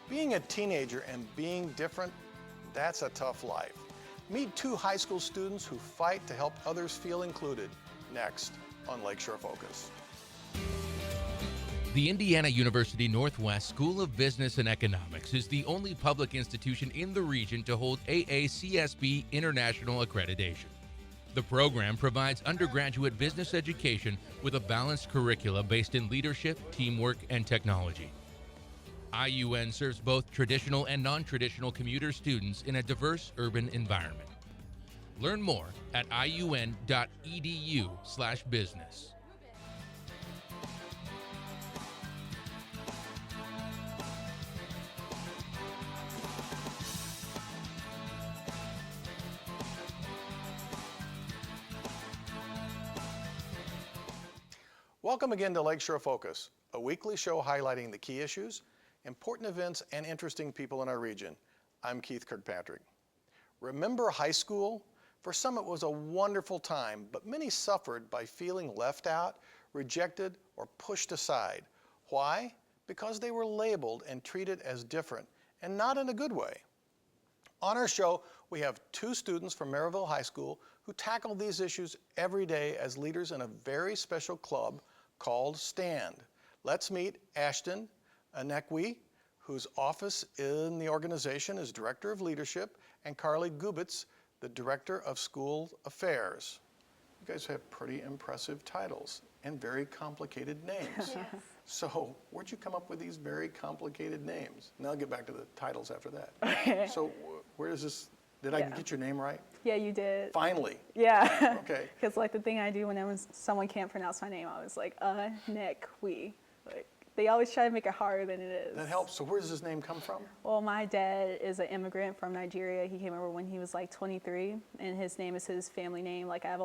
Being a teenager and being different, that's a tough life. Meet two high school students who fight to help others feel included. Next on Lakeshore Focus. The Indiana University Northwest School of Business and Economics is the only public institution in the region to hold AACSB International accreditation. The program provides undergraduate business education with a balanced curricula based in leadership, teamwork, and technology. IUN serves both traditional and non-traditional commuter students in a diverse urban environment. Learn more at iun.edu/business. Welcome again to Lakeshore Focus, a weekly show highlighting the key issues, important events, and interesting people in our region. I'm Keith Kirkpatrick. Remember high school? For some it was a wonderful time, but many suffered by feeling left out, rejected, or pushed aside. Why? Because they were labeled and treated as different, and not in a good way. On our show, we have two students from Merrillville High School who tackle these issues every day as leaders in a very special club called STAND. Let's meet Ashton Anekwe, whose office in the organization is Director of Leadership, and Gubitz, the Director of School Affairs. You guys have pretty impressive titles and very complicated names. Yes. So where'd you come up with these very complicated names? And I'll get back to the titles after that. Okay. So where is this? Did I get your name right? Yeah, you did. Finally. Yeah. Okay. Because like the thing I do when someone can't pronounce my name, I was like, Anekwe. Like they always try to make it harder than it is. That helps. So where does this name come from? Well, my dad is an immigrant from Nigeria. He came over when he was like 23, and his name is his family name. Like I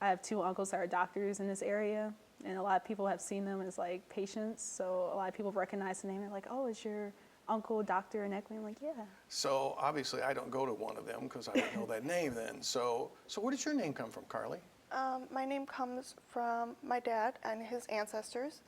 have two uncles that are doctors in this area, and a lot of people have seen them as like patients. So a lot of people recognize the name. They're like, "Oh, is your uncle Dr. Anekwe?" I'm like, "Yeah." So obviously I don't go to one of them because I don't know that name then. So where does your name come from, Carly? My name comes from my dad and his ancestors.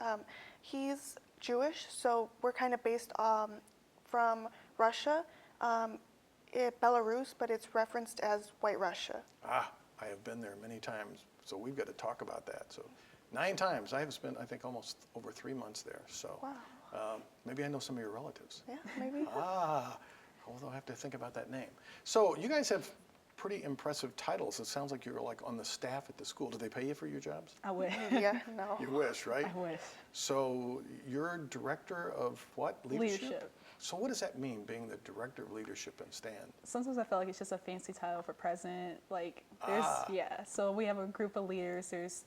He's Jewish, so we're kind of based from Russia, Belarus, but it's referenced as White Russia. Ah, I have been there many times, so we've got to talk about that. So 9 times. I have spent, I think, almost over 3 months there. So Wow. maybe I know some of your relatives. Yeah, maybe. Although I have to think about that name. So you guys have pretty impressive titles. It sounds like you're like on the staff at the school. Do they pay you for your jobs? I wish. Yeah, no. You wish, right? I wish. So you're director of what? Leadership. So what does that mean, being the director of leadership in STAND? Sometimes I feel like it's just a fancy title for president. Like there's, so we have a group of leaders. There's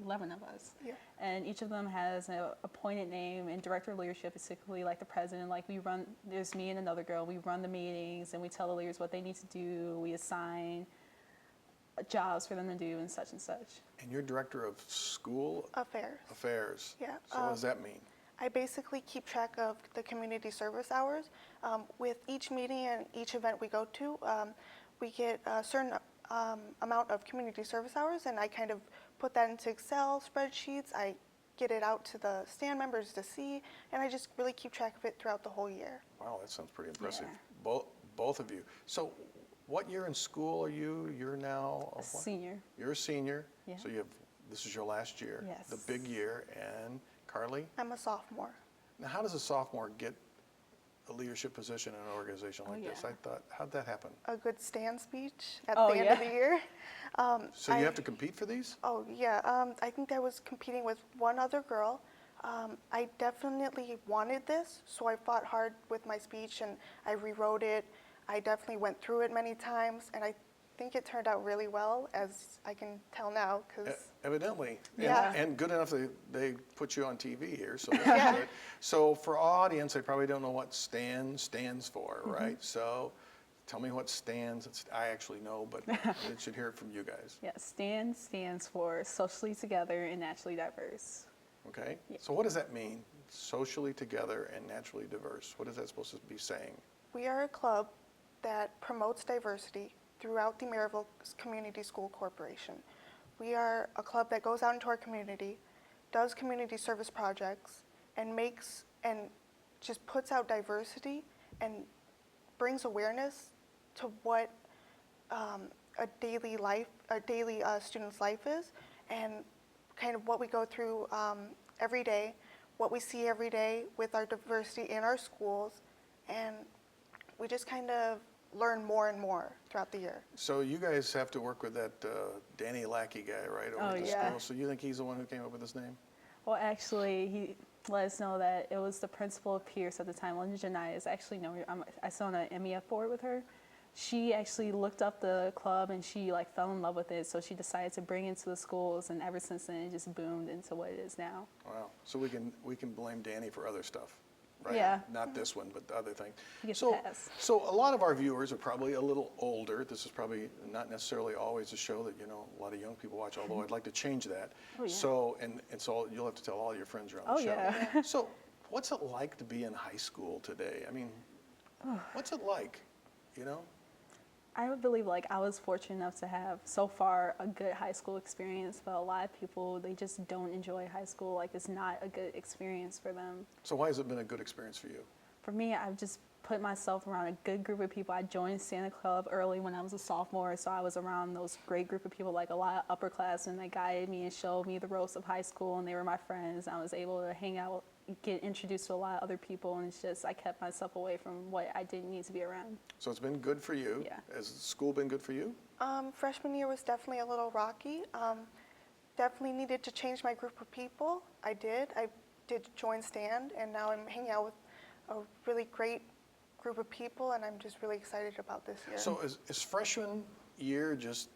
11 of us. Yeah. And each of them has an appointed name, and director of leadership is typically like the president. Like there's me and another girl. We run the meetings and we tell the leaders what they need to do. We assign jobs for them to do and such and such. And you're director of school Affairs. Yeah. So what does that mean? I basically keep track of the community service hours. With each meeting and each event we go to, we get a certain amount of community service hours, and I kind of put that into Excel spreadsheets. I get it out to the STAND members to see, and I just really keep track of it throughout the whole year. Wow, that sounds pretty impressive. Yeah. Both of you. So what year in school are you? You're now a what? Senior. You're a senior. Yeah. So this is your last year. Yes. The big year. And Carly? I'm a sophomore. Now, how does a sophomore get a leadership position in an organization like this? How'd that happen? A good STAND speech at the end of the year. So you have to compete for these? Oh, yeah. I think I was competing with one other girl. I definitely wanted this, so I fought hard with my speech and I rewrote it. I definitely went through it many times, and I think it turned out really well, as I can tell now. Evidently. Yeah. And good enough they put you on TV here, so that's good. So for our audience, they probably don't know what STAND stands for, right? So tell me what stands. I actually know, but I should hear it from you guys. Yeah, STAND stands for Socially Together and Naturally Diverse. Okay. Yeah. So what does that mean? Socially together and naturally diverse. What is that supposed to be saying? We are a club that promotes diversity throughout the Merrillville Community School Corporation. We are a club that goes out into our community, does community service projects, and makes and just puts out diversity and brings awareness to what a daily student's life is, and kind of what we go through every day, what we see every day with our diversity in our schools, and we just kind of learn more and more throughout the year. So you guys have to work with that Danny Lackey guy, right, over Oh, at the yeah. school. So you think he's the one who came up with this name? Well, actually, he let us know that it was the principal of Pierce at the time, Linda Janai. Actually, no, I sit on an MEF board with her. She actually looked up the club and she like fell in love with it. So she decided to bring it to the schools, and ever since then, it just boomed into what it is now. Wow. So we can blame Danny for other stuff, right? Yeah. Not this one, but the other thing. He gets So, a pass. so a lot of our viewers are probably a little older. This is probably not necessarily always a show that, a lot of young people watch, although I'd like to change that. Oh, yeah. So, and so you'll have to tell all your friends around the Oh, show. yeah. So what's it like to be in high school today? I mean, what's it like, I would believe I was fortunate enough to have so far a good high school experience, but a lot of people, they just don't enjoy high school. It's not a good experience for them. So why has it been a good experience for you? For me, I've just put myself around a good group of people. I joined Santa Club early when I was a sophomore, so I was around those great group of people, a lot of upperclassmen that guided me and showed me the ropes of high school, and they were my friends. I was able to hang out, get introduced to a lot of other people, and it's just I kept myself away from what I didn't need to be around. So it's been good for you. Yeah. Has school been good for you? Freshman year was definitely a little rocky. Definitely needed to change my group of people. I did join Stand, and now I'm hanging out with a really great group of people, and I'm just really excited about this year. So is freshman year just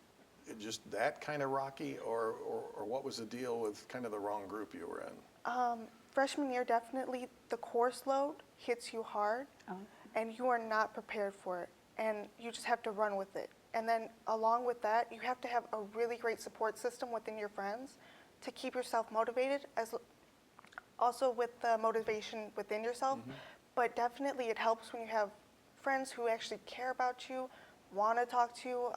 that kind of rocky, or what was the deal with kind of the wrong group you were in? Freshman year, definitely the course load hits you hard, and you are not prepared for it, and you just have to run with it. And then along with that, you have to have a really great support system within your friends to keep yourself motivated, also with the motivation within yourself. But definitely it helps when you have friends who actually care about you, want to talk to you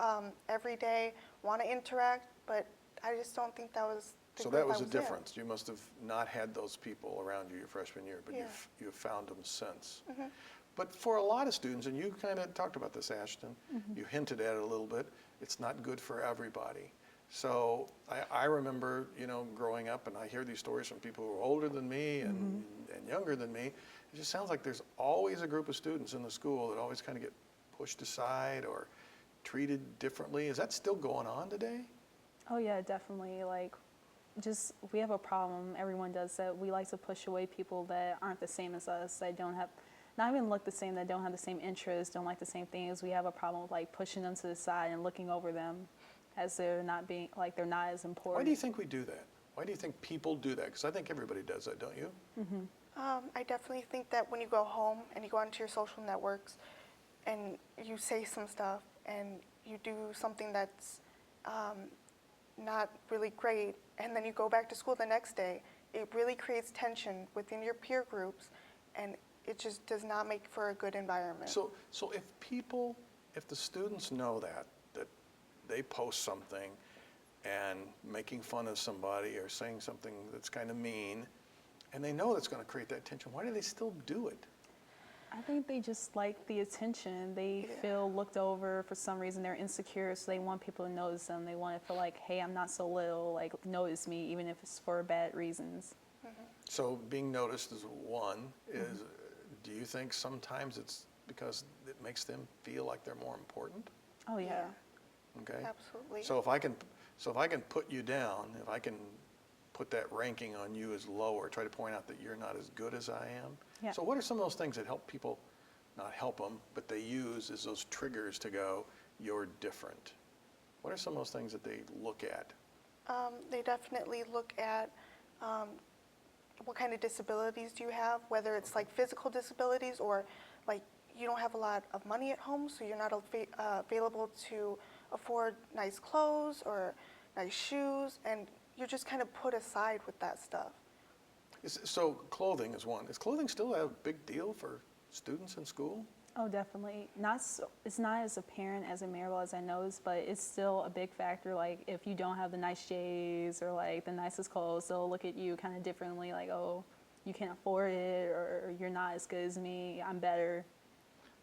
every day, want to interact, but I just don't think that was the So group that was I a in. difference. You must have not had those people around you your freshman year, but Yeah. you've found them since. But for a lot of students, and you kind of talked about this, Ashton, you hinted at it a little bit, it's not good for everybody. So I remember, growing up, and I hear these stories from people who are older than me and younger than me. It just sounds like there's always a group of students in the school that always kind of get pushed aside or treated differently. Is that still going on today? Oh yeah, definitely. We have a problem. Everyone does that. We like to push away people that aren't the same as us, that don't have, not even look the same, that don't have the same interests, don't like the same things. We have a problem with pushing them to the side and looking over them as they're not being, they're not as important. Why do you think we do that? Why do you think people do that? Because I think everybody does that, don't you? I definitely think that when you go home and you go onto your social networks and you say some stuff and you do something that's not really great, and then you go back to school the next day, it really creates tension within your peer groups, and it just does not make for a good environment. So if the students know that they post something and making fun of somebody or saying something that's kind of mean, and they know that's going to create that tension, why do they still do it? I think they just like the attention. They feel looked over for some reason. They're insecure, so they want people to notice them. They want to feel like, hey, I'm not so little, notice me, even if it's for bad reasons. So being noticed is one. Do you think sometimes it's because it makes them feel like they're more important? Oh yeah. Okay. Absolutely. So if I can put you down, if I can put that ranking on you as lower, try to point out that you're not as good as I am. Yeah. So what are some of those things that help people, not help them, but they use as those triggers to go, you're different? What are some of those things that they look at? They definitely look at what kind of disabilities do you have, whether it's physical disabilities or you don't have a lot of money at home, so you're not available to afford nice clothes or nice shoes, and you're just kind of put aside with that stuff. So clothing is one. Is clothing still a big deal for students in school? Oh, definitely. It's not as apparent as in Merrillville as I noticed, but it's still a big factor. If you don't have the nice J's or the nicest clothes, they'll look at you kind of differently, oh, you can't afford it, or you're not as good as me, I'm better.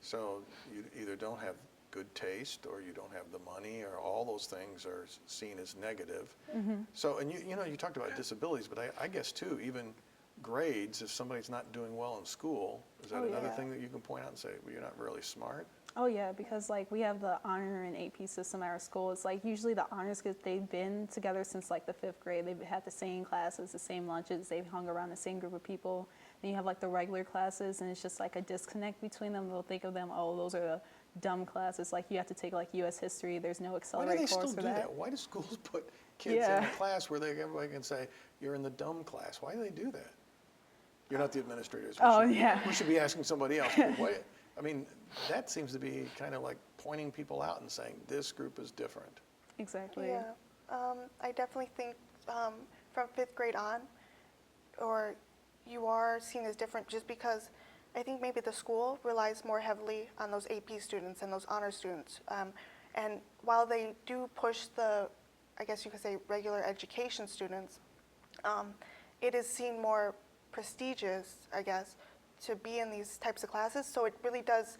So you either don't have good taste, or you don't have the money, or all those things are seen as negative. So, and you know, you talked about disabilities, but I guess too, even grades, if somebody's not doing well in school, is that Oh, another yeah. thing that you can point out and say, well, you're not really smart? Oh yeah, because like we have the honor and AP system at our school. It's like usually the honors kids, they've been together since like the 5th grade. They've had the same classes, the same lunches. They've hung around the same group of people. Then you have like the regular classes, and it's just like a disconnect between them. They'll think of them, oh, those are the dumb classes. Like you have to take like U.S. history. There's no Why do accelerated they still course do for that? that. Why do schools put kids in Yeah. a class where everybody can say, you're in the dumb class? Why do they do that? You're not the administrators. Oh, yeah. We should be asking somebody else. But why, I mean, that seems to be kind of like pointing people out and saying, this group is different. Exactly. Yeah, I definitely think from 5th grade on, or you are seen as different just because I think maybe the school relies more heavily on those AP students and those honor students. And while they do push the, I guess you could say, regular education students, it is seen more prestigious, I guess, to be in these types of classes. So it really does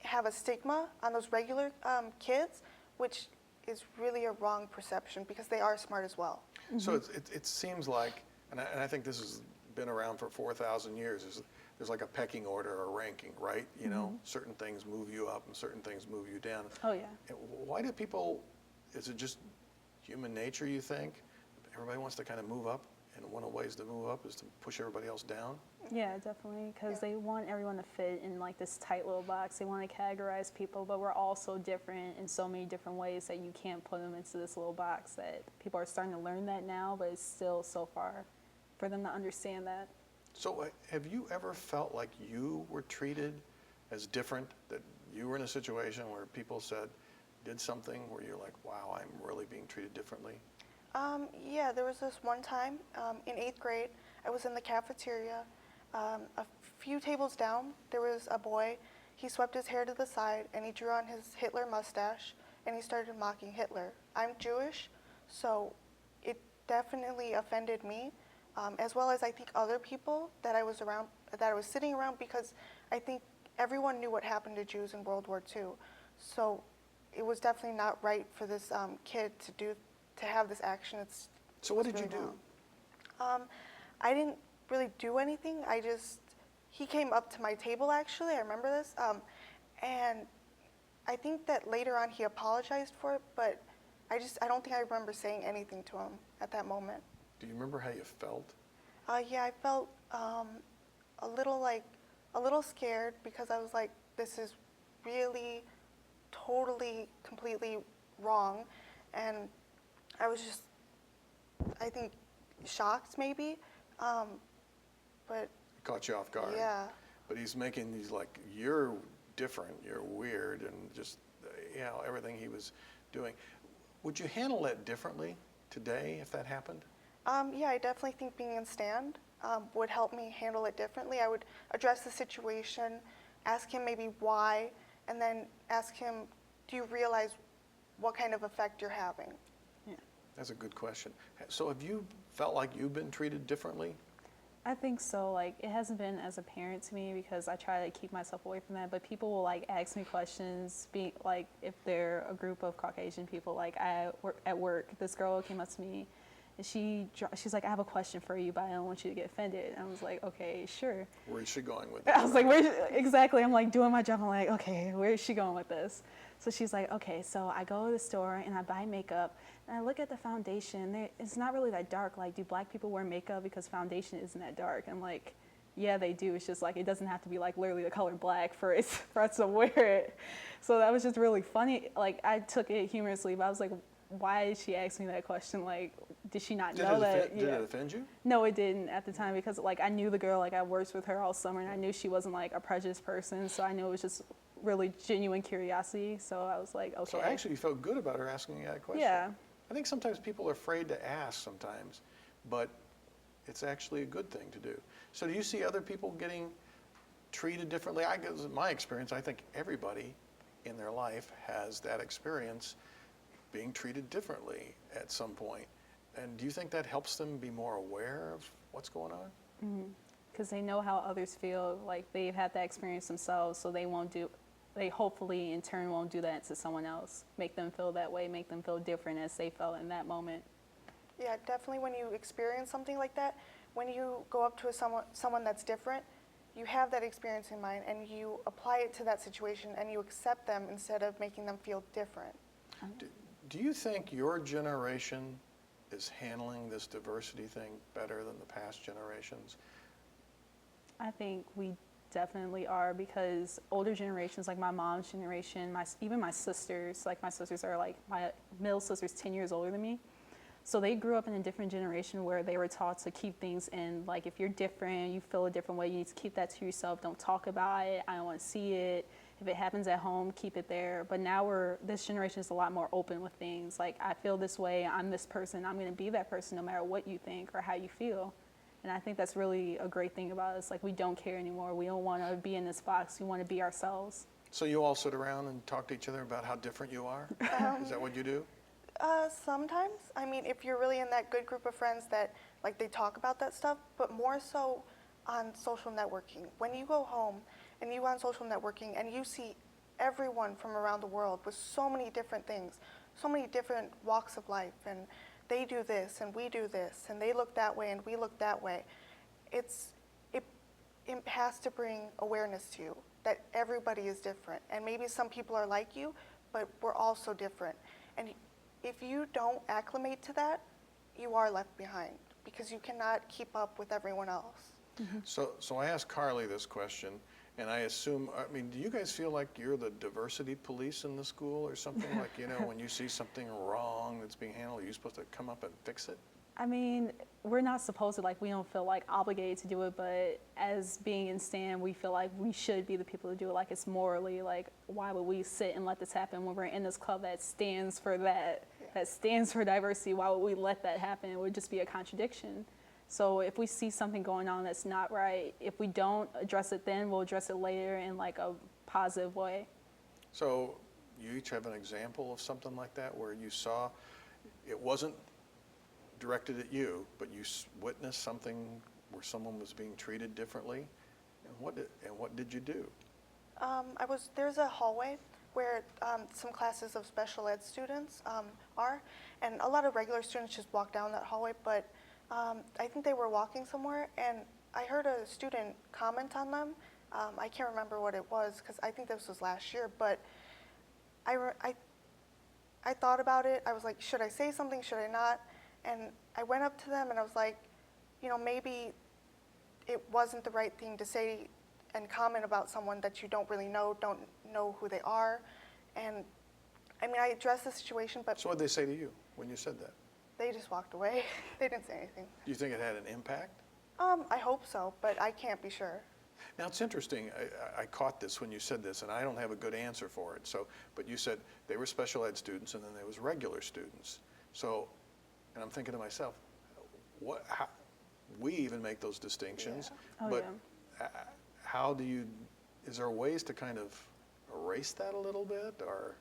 have a stigma on those regular kids, which is really a wrong perception because they are smart as well. So it seems like, and I think this has been around for 4,000 years, there's like a pecking order or ranking, right? You know, certain things move you up and certain things move you down. Oh yeah. And why do people, is it just human nature, you think? Everybody wants to kind of move up, and one of the ways to move up is to push everybody else down? Yeah, definitely, because they want everyone to fit in like this tight little box. They want to categorize people, but we're all so different in so many different ways that you can't put them into this little box. That people are starting to learn that now, but it's still so far for them to understand that. So have you ever felt like you were treated as different, that you were in a situation where people did something where you're like, wow, I'm really being treated differently? Yeah, there was this one time in 8th grade, I was in the cafeteria. A few tables down, there was a boy. He swept his hair to the side and he drew on his Hitler mustache and he started mocking Hitler. I'm Jewish, so it definitely offended me, as well as I think other people that I was sitting around, because I think everyone knew what happened to Jews in World War II. So it was definitely not right for this kid to have this action. So what did really you do? wrong. I didn't really do anything. He came up to my table actually, I remember this, and I think that later on he apologized for it, but I don't think I remember saying anything to him at that moment. Do you remember how you felt? Yeah, I felt a little scared because I was like, this is really totally, completely wrong, and I was just, I think, shocked maybe, but Caught you off guard. yeah. But he's making these like, you're different, you're weird, and just, you know, everything he was doing. Would you handle that differently today if that happened? Yeah, I definitely think being in stand would help me handle it differently. I would address the situation, ask him maybe why, and then ask him, do you realize what kind of effect you're having? That's a good question. So have you felt like you've been treated differently? I think so. Like, it hasn't been as a parent to me because I try to keep myself away from that. But people will like ask me questions. Like, if they're a group of Caucasian people, like at work, this girl came up to me, and she's like, I have a question for you, but I don't want you to get offended. And I was like, okay, sure. Where's she going with this? I was like, exactly. I'm like doing my job. I'm like, okay, where is she going with this? So she's like, okay, so I go to the store and I buy makeup and I look at the foundation. It's not really that dark. Like, do black people wear makeup because foundation isn't that dark? I'm like, yeah, they do. It's just like, it doesn't have to be like literally the color black for us to wear it. So that was just really funny. Like, I took it humorously, but I was like, why did she ask me that question? Like, did she not know that? Did it offend you? No, it didn't at the time because like I knew the girl, like I worked with her all summer and I knew she wasn't like a prejudiced person. So I knew it was just really genuine curiosity. So I was like, okay. So actually you felt good about her asking you that question? Yeah. I think sometimes people are afraid to ask sometimes, but it's actually a good thing to do. So do you see other people getting treated differently? I guess in my experience, I think everybody in their life has that experience being treated differently at some point. And do you think that helps them be more aware of what's going on? Because they know how others feel, like they've had that experience themselves, so they hopefully in turn won't do that to someone else, make them feel that way, make them feel different as they felt in that moment. Yeah, definitely when you experience something like that, when you go up to someone that's different, you have that experience in mind and you apply it to that situation and you accept them instead of making them feel different. Do you think your generation is handling this diversity thing better than the past generations? I think we definitely are, because older generations, like my mom's generation, even my sisters, like my sisters are like, my middle sister's 10 years older than me. So they grew up in a different generation where they were taught to keep things in, like if you're different, you feel a different way, you need to keep that to yourself, don't talk about it, I don't want to see it. If it happens at home, keep it there. But now this generation is a lot more open with things. Like, I feel this way, I'm this person, I'm going to be that person no matter what you think or how you feel. And I think that's really a great thing about us. Like, we don't care anymore. We don't want to be in this box. We want to be ourselves. So you all sit around and talk to each other about how different you are? Is that what you do? Sometimes. I mean, if you're really in that good group of friends that, like, they talk about that stuff, but more so on social networking. When you go home and you on social networking and you see everyone from around the world with so many different things, so many different walks of life, and they do this and we do this, and they look that way and we look that way, it has to bring awareness to you that everybody is different. And maybe some people are like you, but we're all so different. And if you don't acclimate to that, you are left behind because you cannot keep up with everyone else. So I asked Carly this question, and I assume, I mean, do you guys feel like you're the diversity police in the school or something? Like, you know, when you see something wrong that's being handled, are you supposed to come up and fix it? I mean, we're not supposed to, like, we don't feel like obligated to do it, but as being in STAN, we feel like we should be the people to do it. Like, it's morally, like, why would we sit and let this happen when we're in this club that stands for that, that stands for diversity? Why would we let that happen? It would just be a contradiction. So if we see something going on that's not right, if we don't address it then, we'll address it later in like a positive way. So you each have an example of something like that where you saw it wasn't directed at you, but you witnessed something where someone was being treated differently, and what did you do? There's a hallway where some classes of special ed students are, and a lot of regular students just walk down that hallway, but I think they were walking somewhere, and I heard a student comment on them. I can't remember what it was, because I think this was last year, but I thought about it. I was like, should I say something, should I not? And I went up to them and I was like, you know, maybe it wasn't the right thing to say and comment about someone that you don't really know, don't know who they are. And I mean, I addressed the situation, but So what did they say to you when you said that? they just walked away. They didn't say anything. Do you think it had an impact? I hope so, but I can't be sure. Now, it's interesting, I caught this when you said this, and I don't have a good answer for it. So, but you said they were special ed students, and then there was regular students. So, and I'm thinking to myself, how, we even make those distinctions, Yeah. Oh, but yeah. how do you, is there ways to kind of erase that a little bit, or,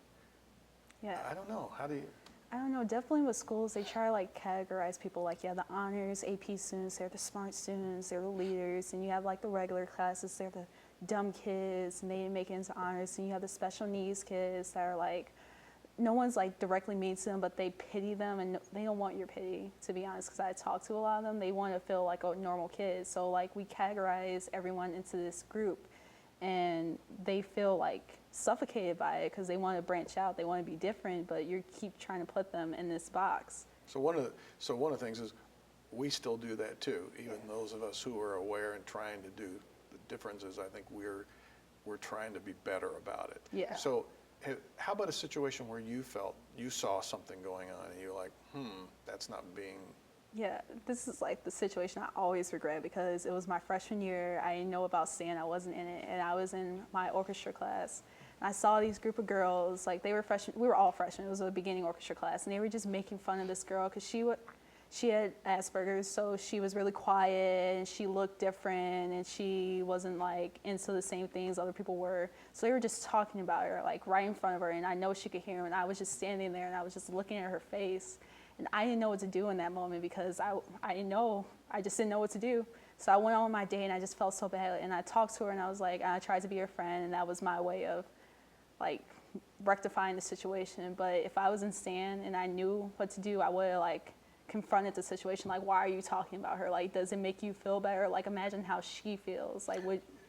Yeah. I don't know, how do you? I don't know, definitely with schools, they try to like categorize people like, yeah, the honors, AP students, they're the smart students, they're the leaders, and you have like the regular classes, they're the dumb kids, and they didn't make it into honors, and you have the special needs kids that are like, no one's like directly mean to them, but they pity them, and they don't want your pity, to be honest, because I talk to a lot of them, they want to feel like a normal kid, so like we categorize everyone into this group, and they feel like suffocated by it because they want to branch out, they want to be different, but you keep trying to put them in this box. So one of the things is we still do that too, even those of us who are aware and trying to do the differences. I think we're trying to be better about it. Yeah. So how about a situation where you felt you saw something going on and you're like, that's not being. Yeah, this is like the situation I always regret because it was my freshman year. I didn't know about STAN, I wasn't in it, and I was in my orchestra class. And I saw these group of girls, like they were freshmen, we were all freshmen, it was a beginning orchestra class, and they were just making fun of this girl because she had Asperger's, so she was really quiet and she looked different and she wasn't like into the same things other people were. So they were just talking about her, like right in front of her, and I know she could hear them, and I was just standing there and I was just looking at her face. And I didn't know what to do in that moment because I just didn't know what to do. So I went on my day and I just felt so bad. And I talked to her and I was like, I tried to be her friend, and that was my way of like rectifying the situation. But if I was in Stan and I knew what to do, I would have like confronted the situation. Like, why are you talking about her? Like, does it make you feel better? Like, imagine how she feels. Like,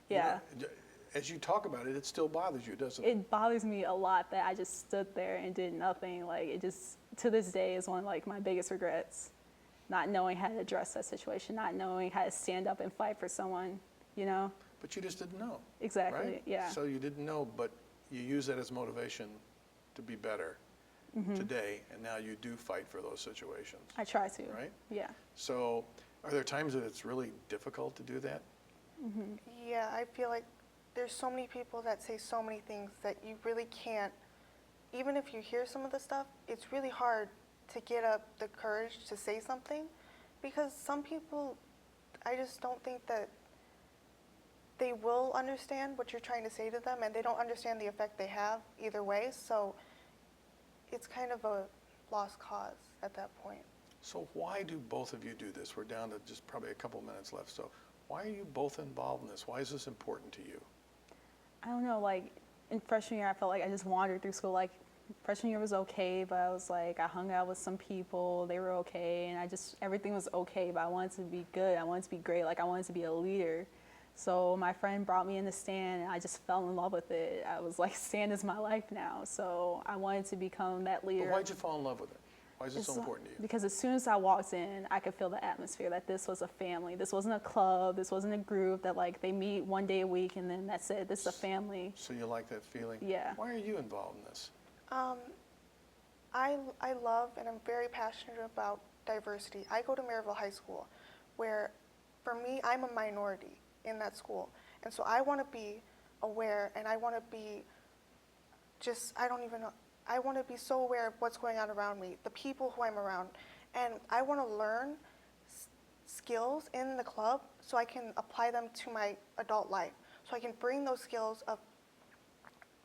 yeah. As you talk about it, it still bothers you, doesn't it? It bothers me a lot that I just stood there and did nothing. Like, it just, to this day, is one of like my biggest regrets. Not knowing how to address that situation, not knowing how to stand up and fight for someone, you know? But you just didn't know. Exactly, right? yeah. So you didn't know, but you use that as motivation to be better today, and now you do fight for those situations. I try to. Right? Yeah. So are there times that it's really difficult to do that? Yeah, I feel like there's so many people that say so many things that you really can't, even if you hear some of the stuff, it's really hard to get up the courage to say something, because some people, I just don't think that they will understand what you're trying to say to them, and they don't understand the effect they have either way, so it's kind of a lost cause at that point. So why do both of you do this? We're down to just probably a couple minutes left. So why are you both involved in this? Why is this important to you? I don't know, like in freshman year, I felt like I just wandered through school. Like freshman year was okay, but I was like, I hung out with some people, they were okay, and everything was okay, but I wanted to be good, I wanted to be great, like I wanted to be a leader. So my friend brought me in the Stand, and I just fell in love with it. I was like, Stand is my life now, so I wanted to become that leader. But why'd you fall in love with it? Why is it so important to you? Because as soon as I walked in, I could feel the atmosphere, that this was a family. This wasn't a club, this wasn't a group that like they meet one day a week and then that's it, this is a family. So you like that feeling? Yeah. Why are you involved in this? I love and I'm very passionate about diversity. I go to Merrillville High School, where for me, I'm a minority in that school. And so I want to be aware, and I want to be I want to be so aware of what's going on around me, the people who I'm around. And I want to learn skills in the club so I can apply them to my adult life. So I can bring those skills of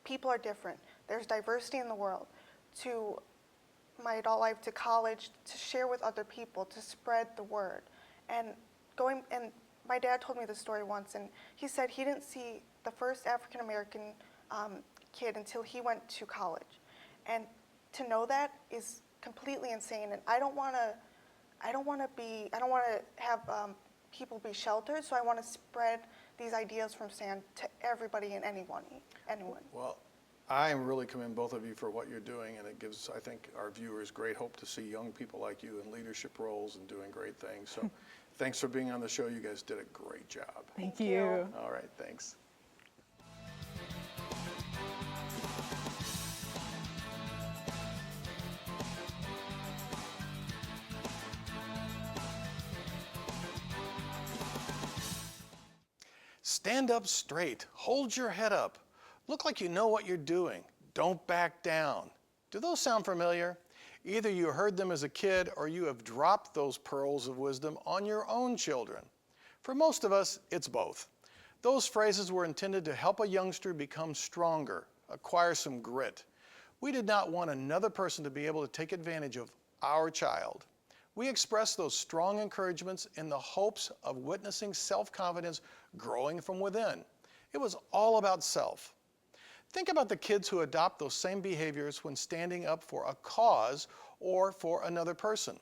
people are different. There's diversity in the world, to my adult life, to college, to share with other people, to spread the word. And my dad told me this story once, and he said he didn't see the first African American kid until he went to college. And to know that is completely insane. And I don't want to have people be sheltered. So I want to spread these ideas from Stan to everybody and anyone. Well, I really commend both of you for what you're doing, and it gives, I think, our viewers great hope to see young people like you in leadership roles and doing great things. So thanks for being on the show. You guys did a great job. Thank you. All right, thanks. Stand up straight. Hold your head up. Look like you know what you're doing. Don't back down. Do those sound familiar? Either you heard them as a kid or you have dropped those pearls of wisdom on your own children. For most of us, it's both. Those phrases were intended to help a youngster become stronger, acquire some grit. We did not want another person to be able to take advantage of our child. We expressed those strong encouragements in the hopes of witnessing self-confidence growing from within. It was all about self. Think about the kids who adopt those same behaviors when standing up for a cause or for another person.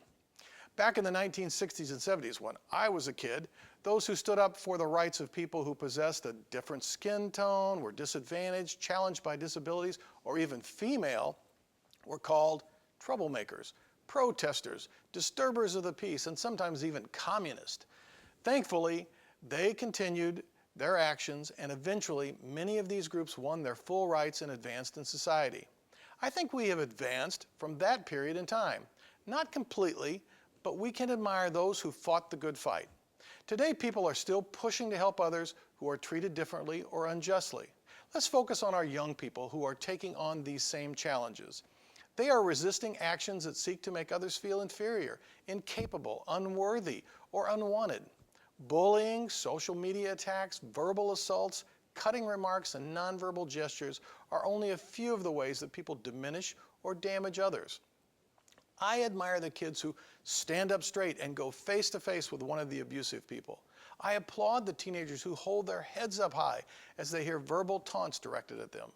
Back in the 1960s and 70s, when I was a kid, those who stood up for the rights of people who possessed a different skin tone, were disadvantaged, challenged by disabilities, or even female, were called troublemakers, protesters, disturbers of the peace, and sometimes even communist. Thankfully, they continued their actions, and eventually many of these groups won their full rights and advanced in society. I think we have advanced from that period in time. Not completely, but we can admire those who fought the good fight. Today, people are still pushing to help others who are treated differently or unjustly. Let's focus on our young people who are taking on these same challenges. They are resisting actions that seek to make others feel inferior, incapable, unworthy, or unwanted. Bullying, social media attacks, verbal assaults, cutting remarks, and nonverbal gestures are only a few of the ways that people diminish or damage others. I admire the kids who stand up straight and go face to face with one of the abusive people. I applaud the teenagers who hold their heads up high as they hear verbal taunts directed at them.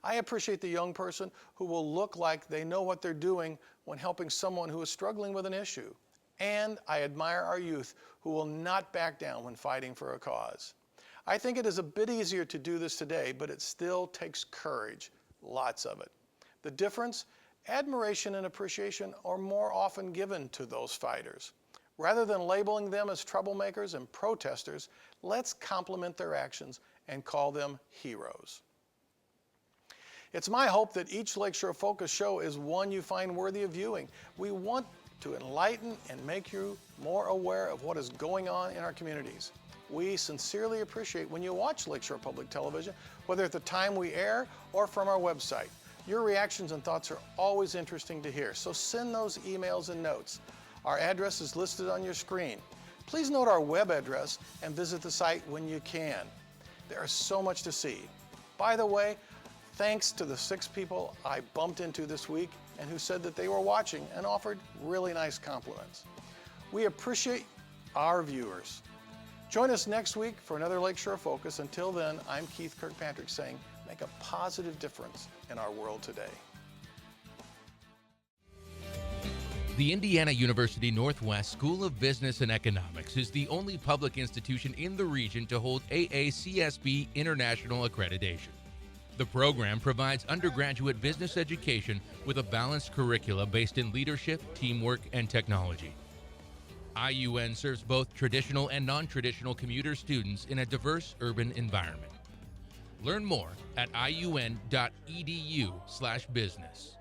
I appreciate the young person who will look like they know what they're doing when helping someone who is struggling with an issue. And I admire our youth who will not back down when fighting for a cause. I think it is a bit easier to do this today, but it still takes courage, lots of it. The difference? Admiration and appreciation are more often given to those fighters. Rather than labeling them as troublemakers and protesters, let's compliment their actions and call them heroes. It's my hope that each Lakeshore Focus show is one you find worthy of viewing. We want to enlighten and make you more aware of what is going on in our communities. We sincerely appreciate when you watch Lakeshore Public Television, whether at the time we air or from our website. Your reactions and thoughts are always interesting to hear, so send those emails and notes. Our address is listed on your screen. Please note our web address and visit the site when you can. There is so much to see. By the way, thanks to the 6 people I bumped into this week and who said that they were watching and offered really nice compliments. We appreciate our viewers. Join us next week for another Lakeshore Focus. Until then, I'm Keith Kirkpatrick saying, make a positive difference in our world today. The Indiana University Northwest School of Business and Economics is the only public institution in the region to hold AACSB International accreditation. The program provides undergraduate business education with a balanced curricula based in leadership, teamwork, and technology. IUN serves both traditional and non-traditional commuter students in a diverse urban environment. Learn more at iun.edu/business.